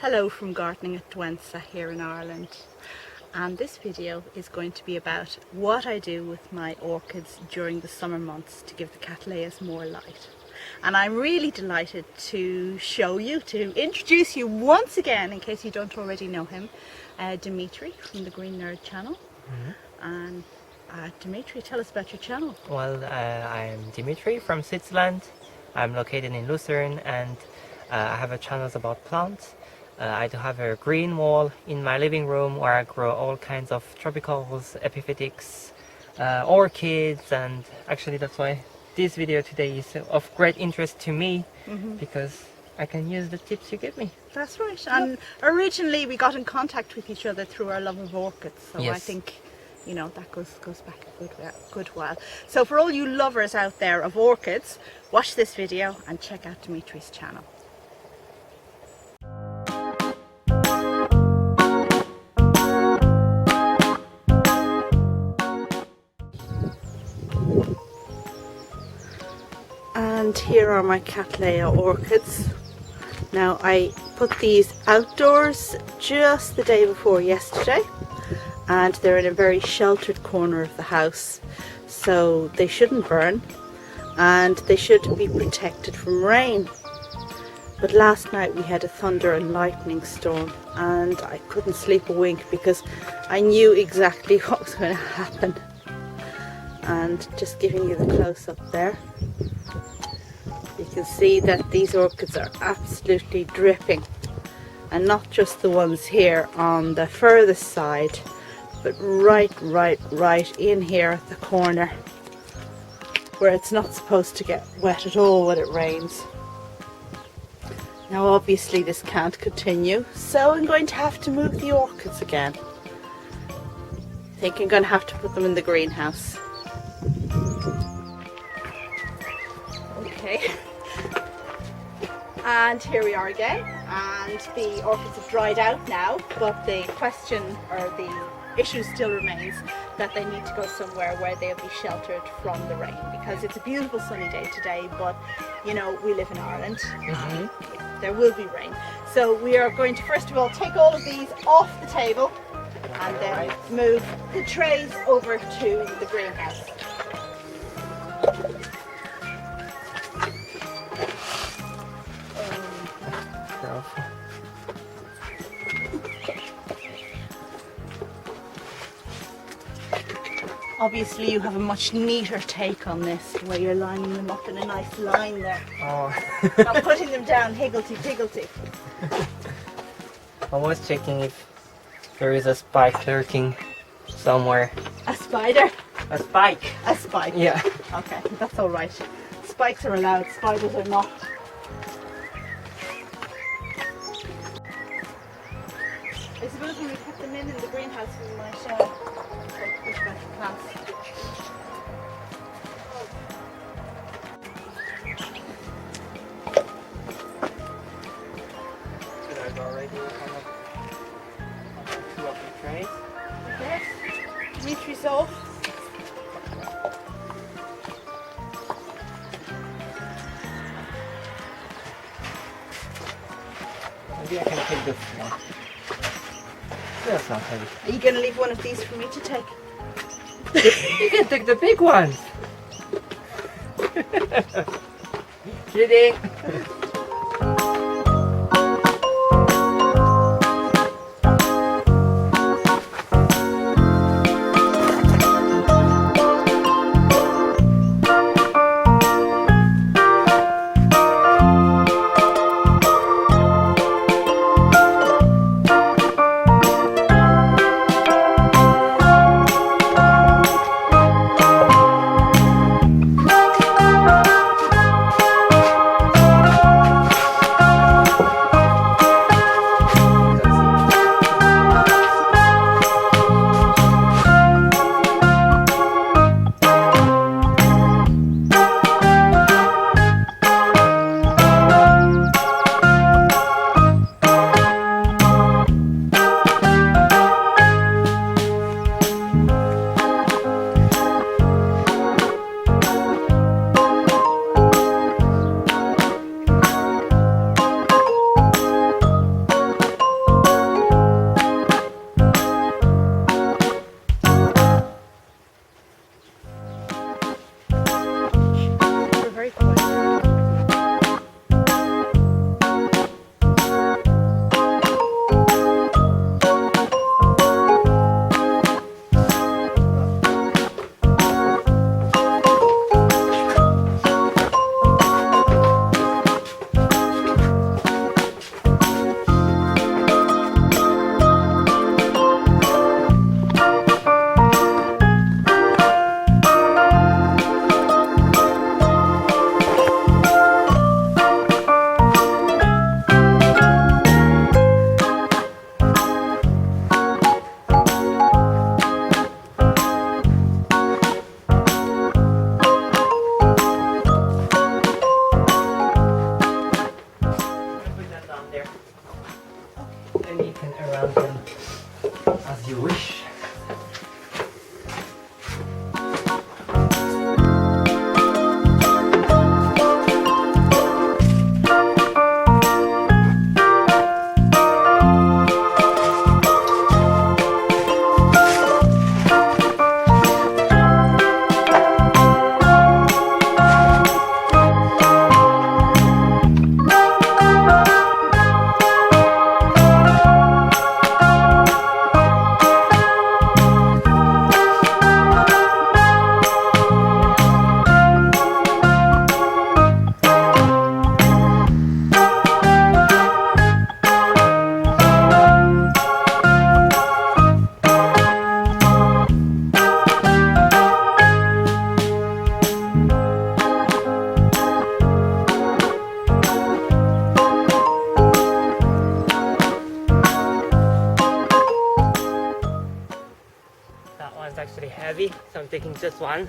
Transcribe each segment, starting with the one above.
Hello from Gardening at Dwensa here in Ireland, and this video is going to be about what I do with my orchids during the summer months to give the cattleyas more light. And I'm really delighted to show you, to introduce you once again, in case you don't already know him, Dimitri from the Green Nerd channel. And Dimitri, tell us about your channel. Well, I'm Dimitri from Switzerland. I'm located in Lucerne, and I have a channel about plants. I do have a green wall in my living room where I grow all kinds of tropicals, epiphytics, orchids, and actually that's why this video today is of great interest to me, because I can use the tips you give me. That's right. And originally we got in contact with each other through our love of orchids, so Yes. I think, you know, that goes back a good while. So for all you lovers out there of orchids, watch this video and check out Dimitri's channel. And here are my Cattleya orchids. Now I put these outdoors just the day before yesterday, and they're in a very sheltered corner of the house, so they shouldn't burn and they should be protected from rain. But last night we had a thunder and lightning storm and I couldn't sleep a wink because I knew exactly what was going to happen. And just giving you the close-up there, you can see that these orchids are absolutely dripping, and not just the ones here on the furthest side, but right in here at the corner where it's not supposed to get wet at all when it rains. Now obviously this can't continue, so I'm going to have to move the orchids again. I think I'm going to have to put them in the greenhouse. Okay. And here we are again, and the orchids have dried out now, but the question or the issue still remains that they need to go somewhere where they'll be sheltered from the rain, because it's a beautiful sunny day today, but you know, we live in Ireland. There will be rain. So we are going to first of all take all of these off the table and then move the trays over to the greenhouse. Obviously you have a much neater take on this, where you're lining them up in a nice line there. Oh. I'm putting them down higgledy-piggledy. I was checking if there is a spike lurking somewhere. A spider? A spike? A spike. Yeah. Okay, that's all right. Spikes are allowed, spiders are not. I suppose when we put them in the greenhouse we might push back the plants. So there's already kind of two of the trays. Okay, Dimitri's off. Maybe I can take this one. That's not heavy. Are you going to leave one of these for me to take? You can take the big ones. Kidding. Then you can arrange them as you wish. That one's actually heavy, so I'm taking just one.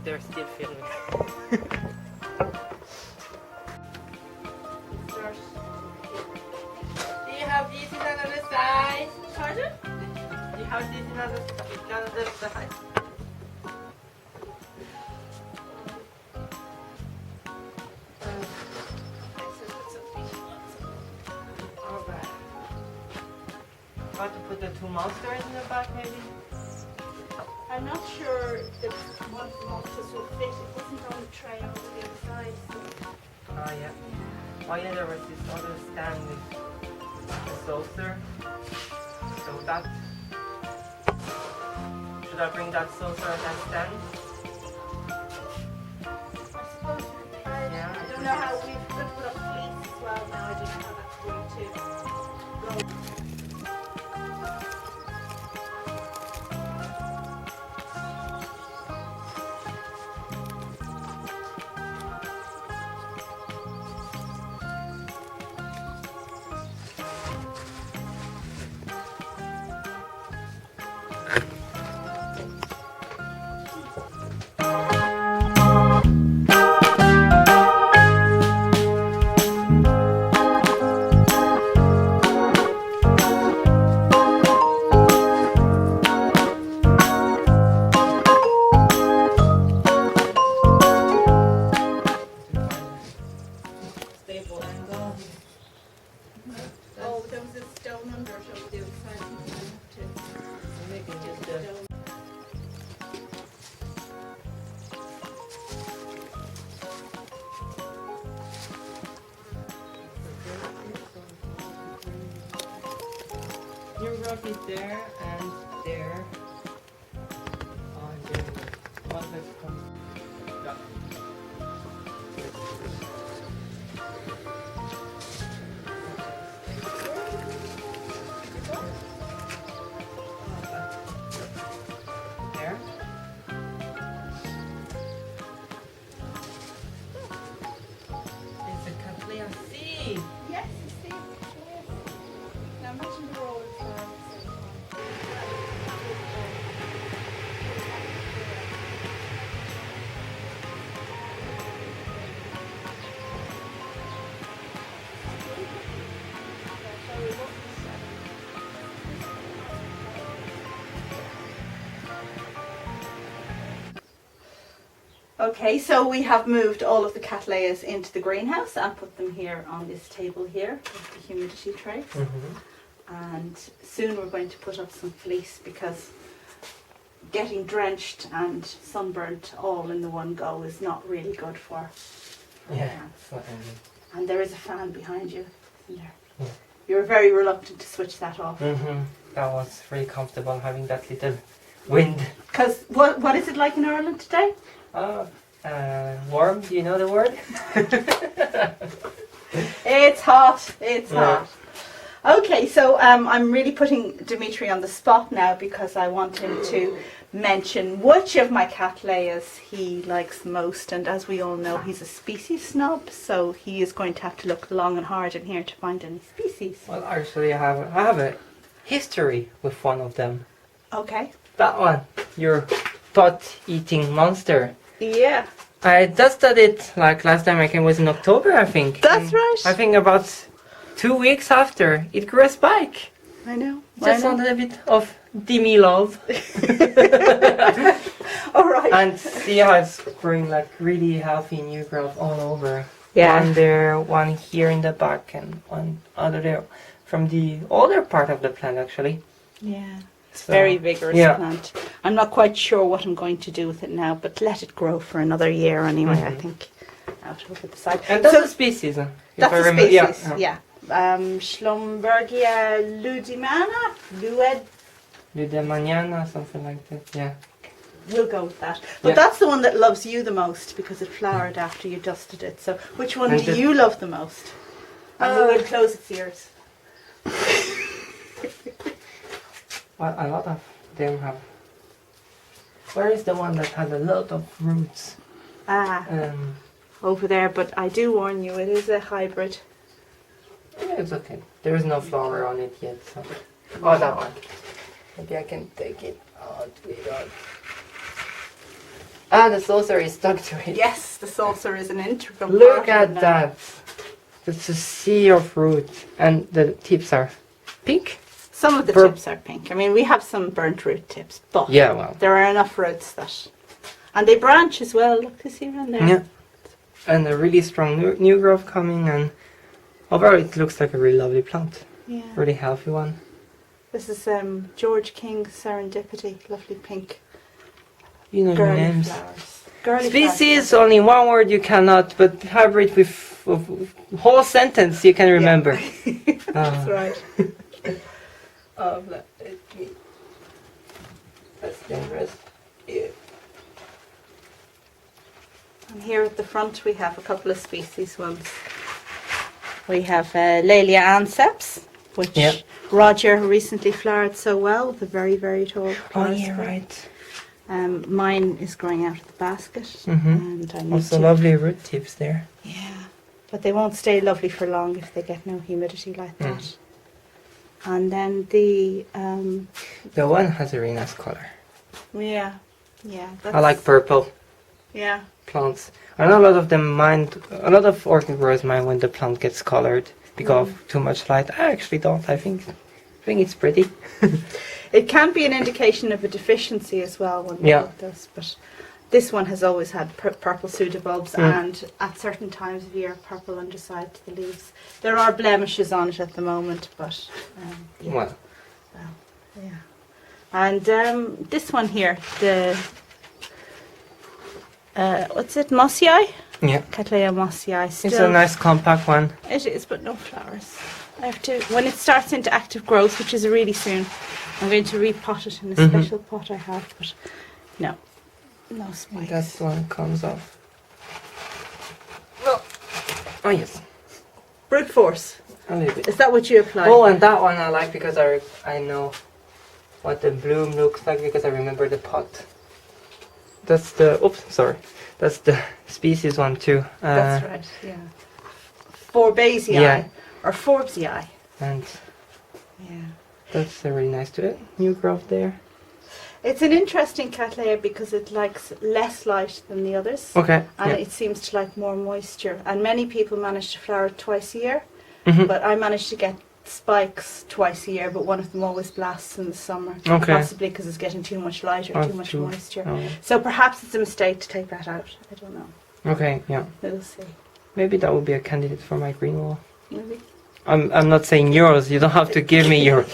They're still filming. Do you have these in another size? Pardon? Do you have these in another size? Alright. Want to put the two monsters in the back maybe? I'm not sure that one of the monsters will fit. It wasn't on the tray on the other side. So. Oh yeah. Oh yeah, there was this other stand with the saucer. So that... Should I bring that saucer and that stand? I suppose we can. Yeah, I don't know how we've put up fleece as well now. I don't know how that's going to go. Stable angle. Oh, there was a stone under it over the other side. I'm making just a... Stone. Your rug is there and there. Oh, and there. One that comes. Yeah. There. It's a Cattleya seed. Yes, you see. Yes. Now imagine the roll of flowers at the same time. Okay, so we have moved all of the Cattleyas into the greenhouse and put them here on this table here with the humidity trays. And soon we're going to put up some fleece because getting drenched and sunburnt all in the one go is not really good for Yeah, plants. it's not ending. And there is a fan behind you, isn't there? Yeah. You were very reluctant to switch that off. That was really comfortable having that little wind. Because what is it like in Ireland today? Warm, do you know the word? It's hot, it's Yeah. hot. Okay, so I'm really putting Dimitri on the spot now because I want him to mention which of my cattleyas he likes most, and as we all know, he's a species snob, so he is going to have to look long and hard in here to find any species. Well, actually, I have a history with one of them. Okay. That one, your pot-eating monster. Yeah. I dusted it like last time I came was in October, I think. That's right. I think about 2 weeks after it grew a spike. I know. Just wanted a bit of Dimi love. Alright. And see how it's growing like really healthy new growth all over. Yeah. One there, one here in the back, and one other there. From the older part of the plant, actually. Yeah. It's So, very vigorous yeah. plant. I'm not quite sure what I'm going to do with it now, but let it grow for another year anyway, I think. Out over the side. And that's So a species. If that's I a remember. species, Yeah. Schlumbergia ludimana, Ludemaniana, something like that. Yeah. we'll go with that. But Yeah. that's the one that loves you the most because it flowered after you dusted it. So which one And do the- you love the most? And we will close its ears. Well, a lot of them have. Where is the one that has a lot of roots? Over there, but I do warn you, it is a hybrid. Yeah, it's okay. There is no flower on it yet. So. Oh, that one. Maybe I can take it out without. Ah, the saucer is stuck to it. Yes, the saucer is an integral Look part at of it now. that. It's a sea of roots, and the tips are pink. Some of the Pur- tips are pink. I mean, we have some burnt root tips, but Yeah, well. there are enough roots that... And they branch as well. Look, you see around there? Yeah. And a really strong new growth coming, and overall it looks like a really lovely plant. Yeah. Really healthy one. This is George King Serendipity. Lovely pink. You know your Girly names. flowers. Girly Species, flowers. only one word you cannot, but hybrid with whole sentence you can remember. That's right. Oh, let me. That's dangerous. Yeah. And here at the front we have a couple of species ones. We have Laelia anceps, which Yep. Roger recently flowered so well with a very, very tall Oh flower yeah, spray. right. Mine is growing out of the basket, Mhm. and I need Also to. lovely root tips there. Yeah, but they won't stay lovely for long if they get no humidity like Mm. that. And then the The one has a really nice color. yeah. That's, I like purple Yeah. plants. I know a lot of them mind. A lot of orchid growers mind when the plant gets colored because of too much light. I actually don't. I think it's pretty. It can be an indication of a deficiency as well when Yeah. it does, but this one has always had purple pseudobulbs and at certain times of year purple underside to the leaves. There are blemishes on it at the moment, but yeah. Well, Yeah. And this one here, the what's it, Mossii? yeah. Cattleya Mossii. It's a Still, nice compact one. it is, but no flowers. I have to, when it starts into active growth, which is really soon, I'm going to repot it in a special pot I have, but no spikes. That one comes off. Oh yes, Brute force. a little bit. Is that what you apply? Oh, and that one I like because I know what the bloom looks like because I remember the pot. That's the That's the species one too. That's right. Yeah. Forbesii Yeah. or Forbesii. And Yeah. that's really nice to it. New growth there. It's an interesting Cattleya because it likes less light than the others. Okay. And yeah. it seems to like more moisture. And many people manage to flower twice a year, Mhm. but I managed to get spikes twice a year, but one of them always blasts in the summer. Okay. Possibly because it's getting too much light or Oh, too much too- moisture. oh. So perhaps it's a mistake to take that out. I don't know. Okay. Yeah. We'll see. Maybe that would be a candidate for my green wall. Maybe. I'm not saying yours. You don't have to give me your.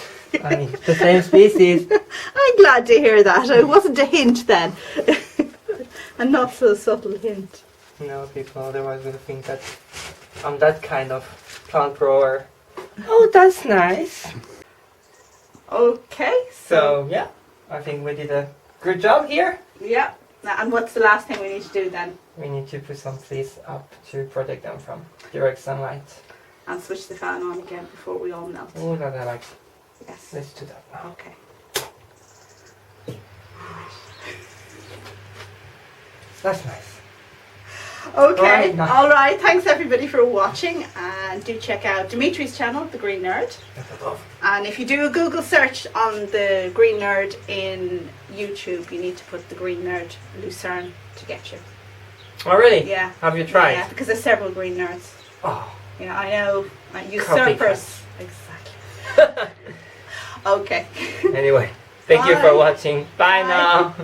I mean, the same species. I'm glad to hear that. It wasn't a hint then. A not so subtle hint. No, people otherwise would think that I'm that kind of plant grower. Oh, that's nice. Okay, So yeah, I think we did a good job here. yeah. Now, and what's the last thing we need to do then? We need to put some fleece up to protect them from direct sunlight. and switch the fan on again before we all melt. Oh, that I like. Yes. Let's do that now. Okay. That's nice. Okay, Alright, all right. Thanks everybody for watching, and do check out Dimitri's channel, The Green Nerd. And if you do a Google search on The Green Nerd in YouTube, you need to put The Green Nerd Lucerne to get you. Oh, really? Yeah. Have you tried? Yeah, because there's several Green Nerds. Oh. Yeah, I know. Usurpers. Exactly. Okay. Anyway, thank you for Bye. watching. Bye Bye. now.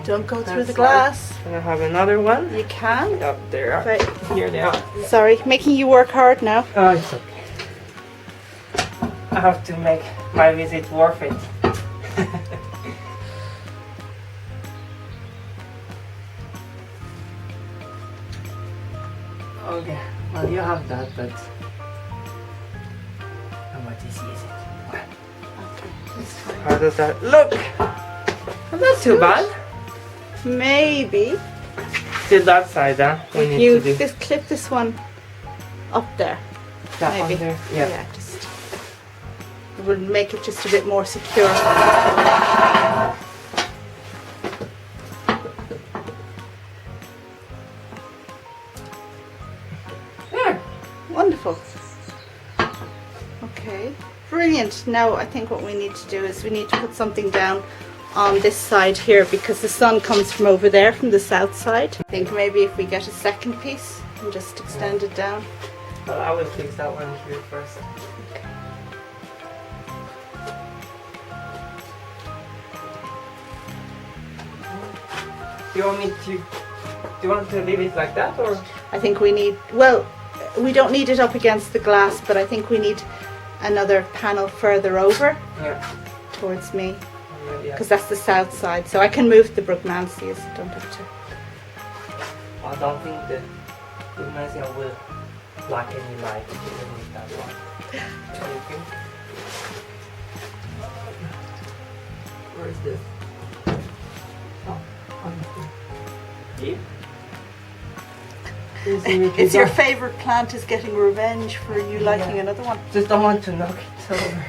Don't go through the That's glass. Can I have another one? You can. Up there. Right. Here they are. Sorry, making you work hard now. Oh, it's okay. I have to make my visit worth it. Okay, well you have that, but how much easy is it? Well, Okay, that's fine. how does that look? Well, not too bad. Maybe Still that side, huh? We if need you to do just clip this one up there. that maybe. one there. Yeah. Yeah, just it will make it just a bit more secure. Yeah. Wonderful. Okay, brilliant. Now I think what we need to do is we need to put something down on this side here because the sun comes from over there, from the south side. I think maybe if we get a second piece and just extend it down. Well, I will fix that one here first. Do you want me to? Do you want to leave it like that, or? I think we need, well, we don't need it up against the glass, but I think we need another panel further over Yeah. towards me Yeah. because that's the south side. So I can move the Brugmansias, don't have to. I don't think the Ignacia will block any light even with that one. What do you think? Where is this? Oh, on here. It's your favourite plant is getting revenge for you liking another one. Just don't want to knock it over.